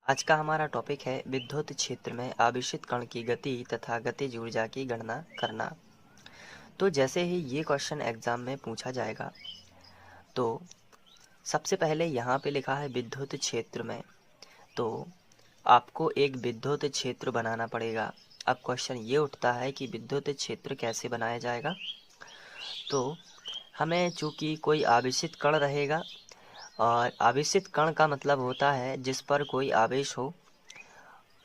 आज का हमारा टॉपिक है विद्युत क्षेत्र में आवेशित कण की गति तथा गतिज ऊर्जा की गणना करना। तो जैसे ही ये क्वेश्चन एग्जाम में पूछा जाएगा तो सबसे पहले यहाँ पे लिखा है विद्युत क्षेत्र में, तो आपको एक विद्युत क्षेत्र बनाना पड़ेगा। अब क्वेश्चन ये उठता है कि विद्युत क्षेत्र कैसे बनाया जाएगा। तो हमें चूँकि कोई आवेशित कण रहेगा, और आवेशित कण का मतलब होता है जिस पर कोई आवेश हो,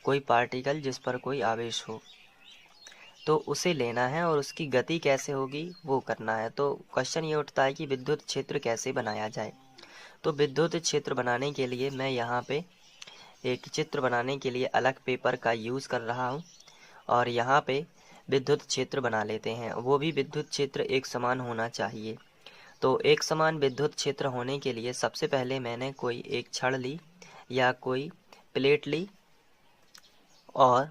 कोई पार्टिकल जिस पर कोई आवेश हो, तो उसे लेना है और उसकी गति कैसे होगी वो करना है। तो क्वेश्चन ये उठता है कि विद्युत क्षेत्र कैसे बनाया जाए। तो विद्युत क्षेत्र बनाने के लिए मैं यहाँ पे एक चित्र बनाने के लिए अलग पेपर का यूज़ कर रहा हूँ, और यहाँ पे विद्युत क्षेत्र बना लेते हैं। वो भी विद्युत क्षेत्र एक समान होना चाहिए। तो एक समान विद्युत क्षेत्र होने के लिए सबसे पहले मैंने कोई एक छड़ ली या कोई प्लेट ली, और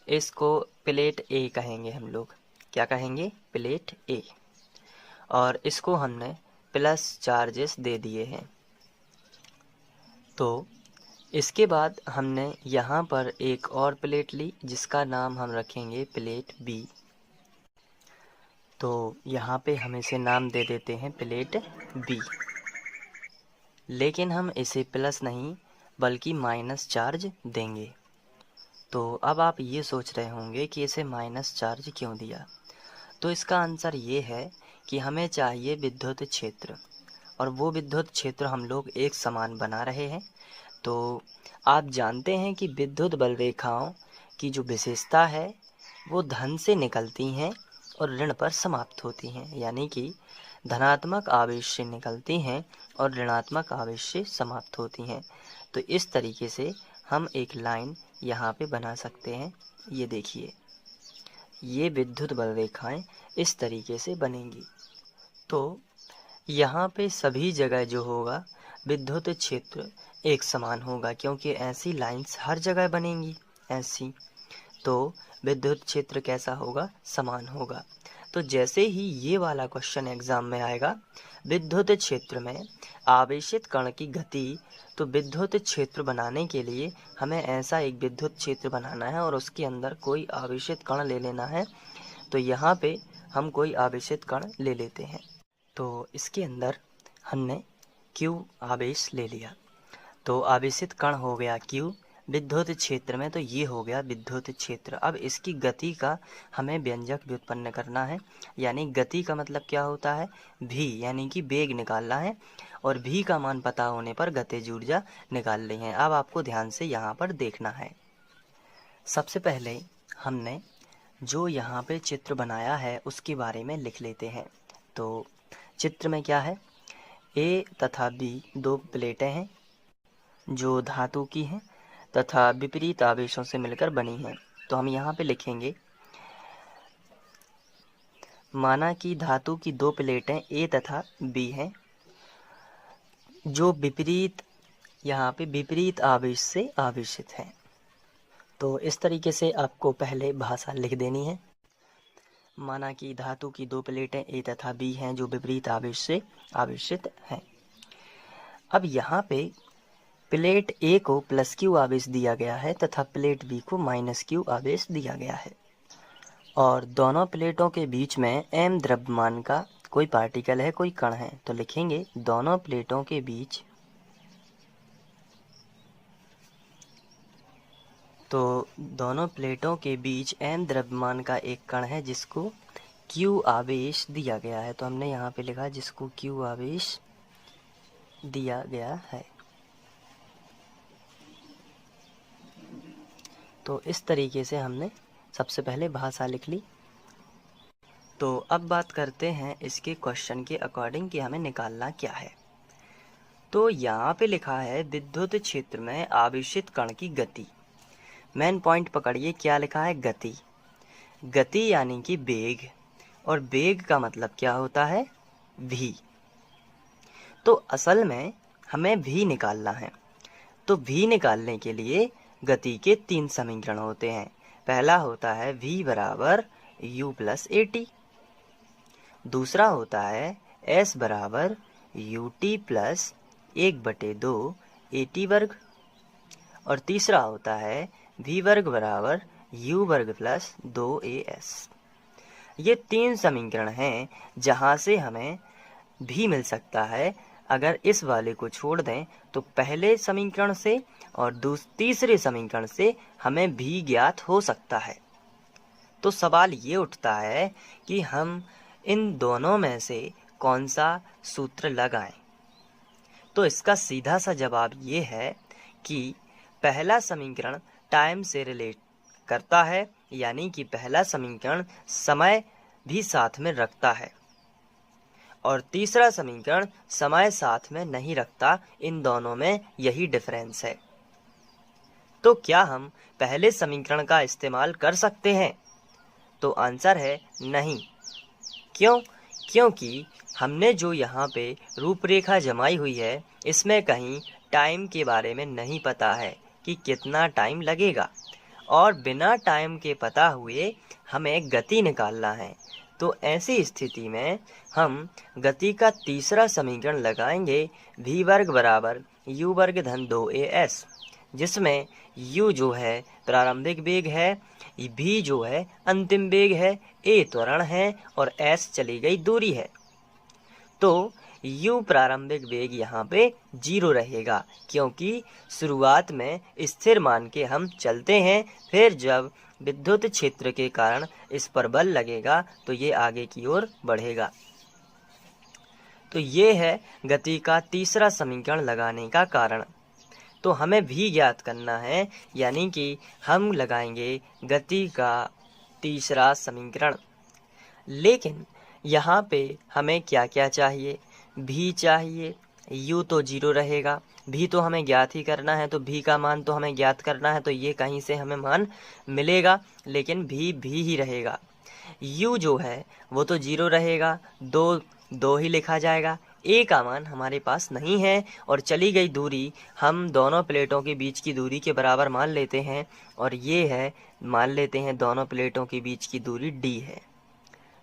इसको प्लेट ए कहेंगे हम लोग। क्या कहेंगे? प्लेट ए। और इसको हमने प्लस चार्जेस दे दिए हैं। तो इसके बाद हमने यहाँ पर एक और प्लेट ली जिसका नाम हम रखेंगे प्लेट बी। तो यहाँ पे हम इसे नाम दे देते हैं प्लेट बी, लेकिन हम इसे प्लस नहीं बल्कि माइनस चार्ज देंगे। तो अब आप ये सोच रहे होंगे कि इसे माइनस चार्ज क्यों दिया। तो इसका आंसर ये है कि हमें चाहिए विद्युत क्षेत्र, और वो विद्युत क्षेत्र हम लोग एक समान बना रहे हैं। तो आप जानते हैं कि विद्युत बल रेखाओं की जो विशेषता है वो धन से निकलती हैं और ऋण पर समाप्त होती हैं, यानी कि धनात्मक आवेश से निकलती हैं और ऋणात्मक आवेश से समाप्त होती हैं। तो इस तरीके से हम एक लाइन यहाँ पे बना सकते हैं। ये देखिए, ये विद्युत बल रेखाएं इस तरीके से बनेंगी। तो यहाँ पे सभी जगह जो होगा विद्युत क्षेत्र एक समान होगा, क्योंकि ऐसी लाइंस हर जगह बनेंगी ऐसी। तो विद्युत क्षेत्र कैसा होगा? समान होगा। तो जैसे ही ये वाला क्वेश्चन एग्जाम में आएगा, विद्युत क्षेत्र में आवेशित कण की गति, तो विद्युत क्षेत्र बनाने के लिए हमें ऐसा एक विद्युत क्षेत्र बनाना है और उसके अंदर कोई आवेशित कण ले लेना है। तो यहाँ पे हम कोई आवेशित कण ले लेते हैं। तो इसके अंदर हमने Q आवेश ले लिया, तो आवेशित कण हो गया Q विद्युत क्षेत्र में। तो ये हो गया विद्युत क्षेत्र। अब इसकी गति का हमें व्यंजक व्युत्पन्न करना है, यानी गति का मतलब क्या होता है? v, यानी कि वेग निकालना है, और v का मान पता होने पर गतिज ऊर्जा निकाल ली है। अब आपको ध्यान से यहाँ पर देखना है। सबसे पहले हमने जो यहाँ पे चित्र बनाया है उसके बारे में लिख लेते हैं। तो चित्र में क्या है? A तथा B दो प्लेटें हैं जो धातु की हैं तथा विपरीत आवेशों से मिलकर बनी हैं। तो हम यहाँ पे लिखेंगे, माना कि धातु की दो प्लेटें A तथा B हैं जो विपरीत, यहाँ पे विपरीत आवेश से आवेशित हैं। तो इस तरीके से आपको पहले भाषा लिख देनी है। माना कि धातु की दो प्लेटें A तथा B हैं जो विपरीत आवेश से आवेशित हैं। अब यहाँ पे प्लेट A को प्लस Q आवेश दिया गया है तथा प्लेट B को माइनस Q आवेश दिया गया है, और दोनों प्लेटों के बीच में m द्रव्यमान का कोई पार्टिकल है, कोई कण है। तो लिखेंगे दोनों प्लेटों के बीच, तो दोनों प्लेटों के बीच m द्रव्यमान का एक कण है जिसको Q आवेश दिया गया है। तो हमने यहाँ पे लिखा जिसको Q आवेश दिया गया है। तो इस तरीके से हमने सबसे पहले भाषा लिख ली। तो अब बात करते हैं इसके क्वेश्चन के अकॉर्डिंग कि हमें निकालना क्या है। तो यहाँ पे लिखा है विद्युत क्षेत्र में आवेशित कण की गति। मेन पॉइंट पकड़िए, क्या लिखा है? गति। गति यानी कि वेग, और वेग का मतलब क्या होता है? v। तो असल में हमें v निकालना है। तो v निकालने के लिए गति के तीन समीकरण होते हैं। पहला होता है v बराबर u प्लस at, दूसरा होता है s बराबर ut प्लस 1/2 at वर्ग, और तीसरा होता है v वर्ग बराबर u वर्ग प्लस 2as। ये 3 समीकरण हैं जहाँ से हमें भी मिल सकता है। अगर इस वाले को छोड़ दें तो पहले समीकरण से और तीसरे समीकरण से हमें भी ज्ञात हो सकता है। तो सवाल ये उठता है कि हम इन दोनों में से कौन सा सूत्र लगाएं। तो इसका सीधा सा जवाब ये है कि पहला समीकरण टाइम से रिलेट करता है, यानी कि पहला समीकरण समय भी साथ में रखता है और तीसरा समीकरण समय साथ में नहीं रखता। इन दोनों में यही डिफरेंस है। तो क्या हम पहले समीकरण का इस्तेमाल कर सकते हैं? तो आंसर है नहीं। क्यों? क्योंकि हमने जो यहाँ पे रूपरेखा जमाई हुई है इसमें कहीं टाइम के बारे में नहीं पता है कि कितना टाइम लगेगा, और बिना टाइम के पता हुए हमें गति निकालना है। तो ऐसी स्थिति में हम गति का तीसरा समीकरण लगाएंगे v वर्ग बराबर u वर्ग धन 2as, जिसमें u जो है प्रारंभिक वेग है, v जो है अंतिम वेग है, a त्वरण है और s चली गई दूरी है। तो u प्रारंभिक वेग यहाँ पे 0 रहेगा, क्योंकि शुरुआत में स्थिर मान के हम चलते हैं, फिर जब विद्युत क्षेत्र के कारण इस पर बल लगेगा तो ये आगे की ओर बढ़ेगा। तो ये है गति का तीसरा समीकरण लगाने का कारण। तो हमें भी ज्ञात करना है, यानी कि हम लगाएंगे गति का तीसरा समीकरण। लेकिन यहाँ पे हमें क्या क्या चाहिए? भी चाहिए, u तो 0 रहेगा, भी तो हमें ज्ञात ही करना है, तो भी का मान तो हमें ज्ञात करना है, तो ये कहीं से हमें मान मिलेगा, लेकिन भी ही रहेगा। u जो है वो तो 0 रहेगा, 2 ही लिखा जाएगा। a का मान हमारे पास नहीं है और चली गई दूरी हम दोनों प्लेटों के बीच की दूरी के बराबर मान लेते हैं, और ये है, मान लेते हैं दोनों प्लेटों के बीच की दूरी d है।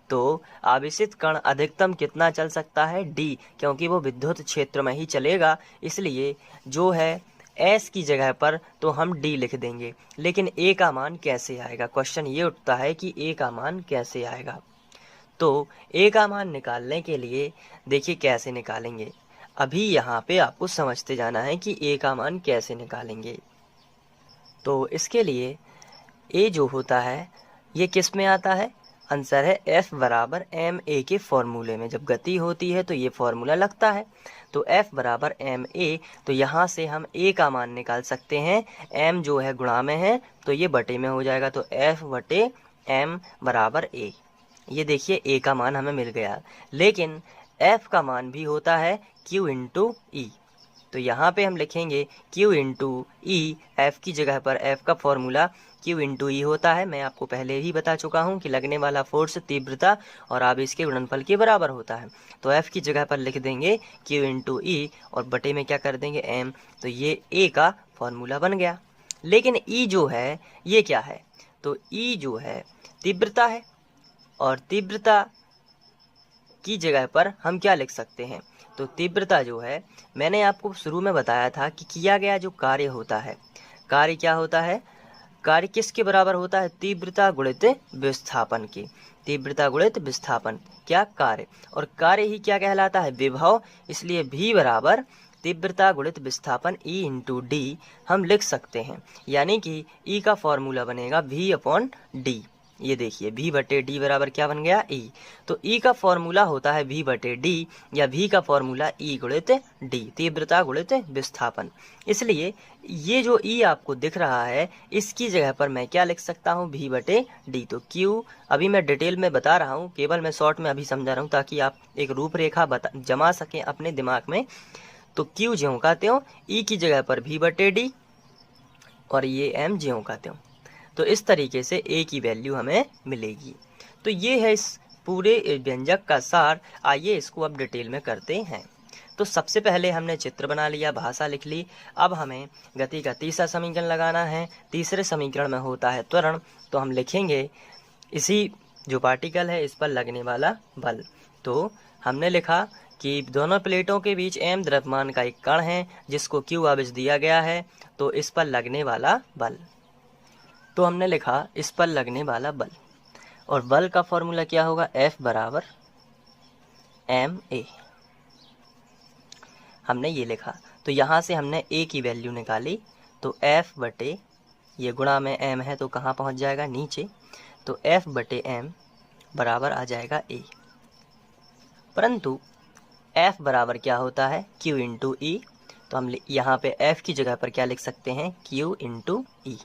तो आवेशित कण अधिकतम कितना चल सकता है? d, क्योंकि वो विद्युत क्षेत्र में ही चलेगा, इसलिए जो है s की जगह पर तो हम d लिख देंगे। लेकिन a का मान कैसे आएगा? क्वेश्चन ये उठता है कि a का मान कैसे आएगा। तो a का मान निकालने के लिए देखिए कैसे निकालेंगे। अभी यहाँ पे आपको समझते जाना है कि a का मान कैसे निकालेंगे। तो इसके लिए a जो होता है ये किस में आता है? आंसर है F बराबर ma के फॉर्मूले में। जब गति होती है तो ये फॉर्मूला लगता है। तो F बराबर ma, तो यहाँ से हम a का मान निकाल सकते हैं। m जो है गुणा में है तो ये बटे में हो जाएगा, तो F बटे m बराबर a। ये देखिए a का मान हमें मिल गया। लेकिन F का मान भी होता है Q इंटू ई। तो यहाँ पे हम लिखेंगे Q इंटू ई। F की जगह पर F का फॉर्मूला Q इंटू ई होता है। मैं आपको पहले ही बता चुका हूँ कि लगने वाला फोर्स तीव्रता और आवेश के गुणनफल के बराबर होता है। तो F की जगह पर लिख देंगे Q इंटू ई और बटे में क्या कर देंगे m। तो ये A का फॉर्मूला बन गया। लेकिन E जो है ये क्या है? तो E जो है तीव्रता है, और तीव्रता की जगह पर हम क्या लिख सकते हैं? तो तीव्रता जो है मैंने आपको शुरू में बताया था कि किया गया जो कार्य होता है, कार्य क्या होता है? कार्य किसके बराबर होता है? तीव्रता गुणित विस्थापन के। तीव्रता गुणित विस्थापन क्या? कार्य। और कार्य ही क्या कहलाता है? विभव। इसलिए v बराबर तीव्रता गुणित विस्थापन E इंटू डी हम लिख सकते हैं। यानी कि E का फॉर्मूला बनेगा v अपॉन डी। ये देखिए v बटे डी बराबर क्या बन गया? E। तो E का फॉर्मूला होता है v बटे डी, या v का फॉर्मूला E गुणित डी, तीव्रता गुणित विस्थापन। इसलिए ये जो E आपको दिख रहा है इसकी जगह पर मैं क्या लिख सकता हूँ? v बटे डी। तो Q अभी मैं डिटेल में बता रहा हूँ, केवल मैं शॉर्ट में अभी समझा रहा हूँ ताकि आप एक रूपरेखा जमा सकें अपने दिमाग में। तो Q ज्यों का त्यों, E की जगह पर v बटे डी और ये m ज्यों का त्यों। तो इस तरीके से a की वैल्यू हमें मिलेगी। तो ये है इस पूरे व्यंजक का सार। आइए इसको अब डिटेल में करते हैं। तो सबसे पहले हमने चित्र बना लिया, भाषा लिख ली। अब हमें गति का तीसरा समीकरण लगाना है। तीसरे समीकरण में होता है त्वरण, तो हम लिखेंगे इसी जो पार्टिकल है इस पर लगने वाला बल। तो हमने लिखा कि दोनों प्लेटों के बीच m द्रव्यमान का एक कण है जिसको q आवेश दिया गया है, तो इस पर लगने वाला बल। तो हमने लिखा इस पर लगने वाला बल, और बल का फॉर्मूला क्या होगा, F बराबर ma। हमने ये लिखा, तो यहाँ से हमने a की वैल्यू निकाली, तो F बटे ये गुणा में m है तो कहाँ पहुँच जाएगा, नीचे। तो F बटे m बराबर आ जाएगा a। परंतु F बराबर क्या होता है, Q इंटू ई। तो हम यहाँ पे F की जगह पर क्या लिख सकते हैं, Q इंटू ई।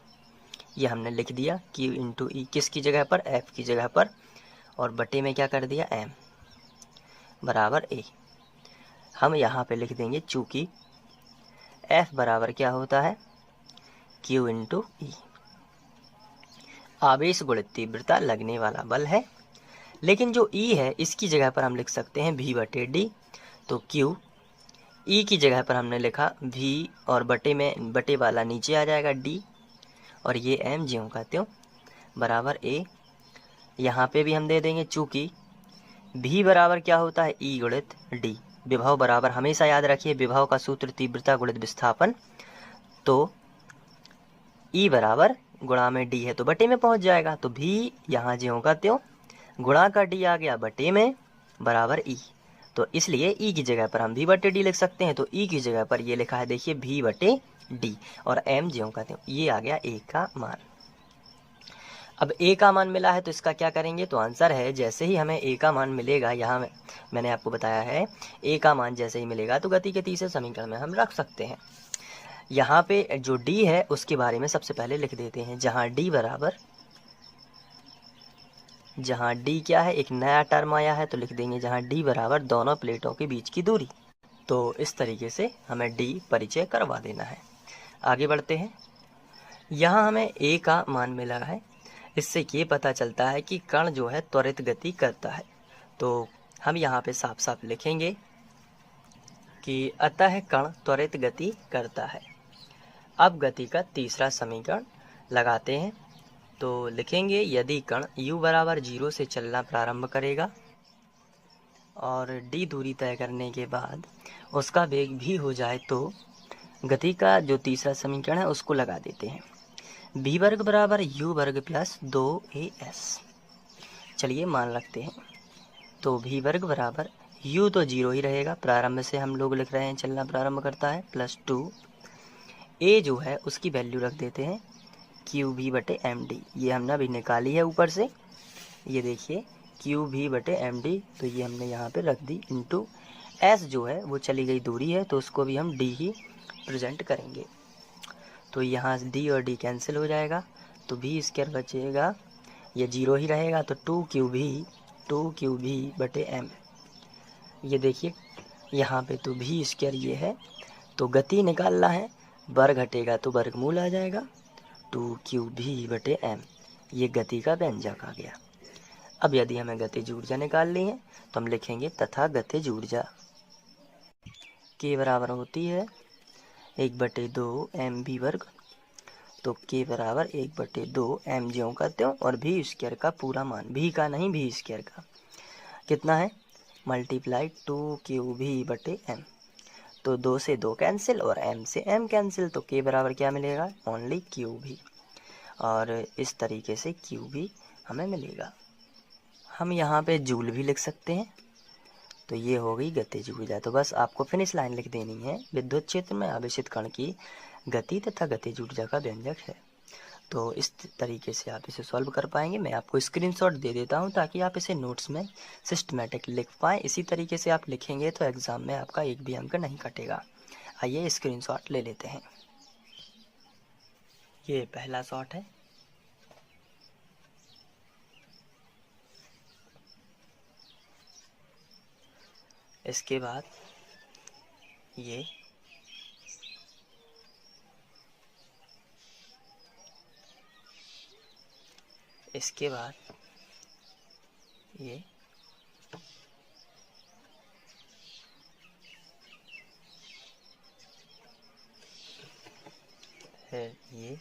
ये हमने लिख दिया Q इंटू ई, किसकी जगह पर, F की जगह पर, और बटे में क्या कर दिया, m बराबर a। हम यहाँ पे लिख देंगे चूँकि F बराबर क्या होता है, Q इंटू ई, आवेश गुणित तीव्रता लगने वाला बल है। लेकिन जो E है इसकी जगह पर हम लिख सकते हैं V बटे डी। तो Q, E की जगह पर हमने लिखा V, और बटे में बटे वाला नीचे आ जाएगा D, और ये M ज्यों का त्यों बराबर A। यहाँ पे भी हम दे देंगे चूँकि V बराबर क्या होता है, E गुणित D। विभव बराबर, हमेशा याद रखिए विभव का सूत्र तीव्रता गुणित विस्थापन। तो E बराबर गुणा में D है तो बटे में पहुँच जाएगा, तो V यहाँ ज्यों का त्यों गुणा का D आ गया बटे में बराबर E। तो इसलिए E की जगह पर हम V बटे D लिख सकते हैं। तो E की जगह पर ये लिखा है, देखिए V बटे D, और M ज्यों का त्यों, ये आ गया A का मान। अब A का मान मिला है तो इसका क्या करेंगे, तो आंसर है जैसे ही हमें A का मान मिलेगा, यहाँ मैंने आपको बताया है A का मान जैसे ही मिलेगा तो गति के तीसरे समीकरण में हम रख सकते हैं। यहाँ पे जो D है उसके बारे में सबसे पहले लिख देते हैं, जहाँ D क्या है, एक नया टर्म आया है तो लिख देंगे जहाँ D बराबर दोनों प्लेटों के बीच की दूरी। तो इस तरीके से हमें D परिचय करवा देना है। आगे बढ़ते हैं। यहाँ हमें A का मान मिला है, इससे ये पता चलता है कि कण जो है त्वरित गति करता है। तो हम यहाँ पे साफ साफ लिखेंगे कि अतः कण त्वरित गति करता है। अब गति का तीसरा समीकरण लगाते हैं। तो लिखेंगे यदि कण u बराबर 0 से चलना प्रारंभ करेगा और d दूरी तय करने के बाद उसका वेग भी हो जाए, तो गति का जो तीसरा समीकरण है उसको लगा देते हैं। v वर्ग बराबर u वर्ग प्लस 2as। चलिए मान रखते हैं। तो v वर्ग बराबर u तो 0 ही रहेगा, प्रारंभ से हम लोग लिख रहे हैं चलना प्रारंभ करता है, प्लस 2 a जो है उसकी वैल्यू रख देते हैं QV बटे MD। ये हमने अभी निकाली है ऊपर से, ये देखिए QV बटे MD, तो ये हमने यहाँ पे रख दी, इंटू S जो है वो चली गई दूरी है तो उसको भी हम D ही प्रेजेंट करेंगे। तो यहाँ D और D कैंसिल हो जाएगा, तो V स्क्वायर बचेगा, ये 0 ही रहेगा, तो 2QV बटे M। ये देखिए यहाँ पे तो V स्क्वायर ये है, तो गति निकालना है, वर्ग घटेगा तो वर्गमूल आ जाएगा, 2QV बटे M। ये गति का व्यंजक आ गया। अब यदि हमें गतिज ऊर्जा निकालनी है तो हम लिखेंगे तथा गतिज ऊर्जा K बराबर होती है 1/2 mv वर्ग। तो K बराबर 1/2 m ज्यों का त्यों, और V स्क्वायर का पूरा मान, V का नहीं V स्क्वायर का कितना है, मल्टीप्लाई 2QV बटे M। तो 2 से 2 कैंसिल और M से M कैंसिल, तो K बराबर क्या मिलेगा, ओनली QV। और इस तरीके से QV हमें मिलेगा। हम यहाँ पे जूल भी लिख सकते हैं। तो ये हो गई गतिज ऊर्जा। तो बस आपको फिनिश लाइन लिख देनी है, विद्युत क्षेत्र में आवेशित कण की गति तथा गतिज ऊर्जा का व्यंजक है। तो इस तरीके से आप इसे सॉल्व कर पाएंगे। मैं आपको स्क्रीनशॉट दे देता हूं ताकि आप इसे नोट्स में सिस्टमेटिक लिख पाएँ। इसी तरीके से आप लिखेंगे तो एग्ज़ाम में आपका एक भी अंक नहीं कटेगा। आइए स्क्रीनशॉट ले लेते हैं। ये पहला शॉट है। इसके बाद ये इसके बाद ये है ये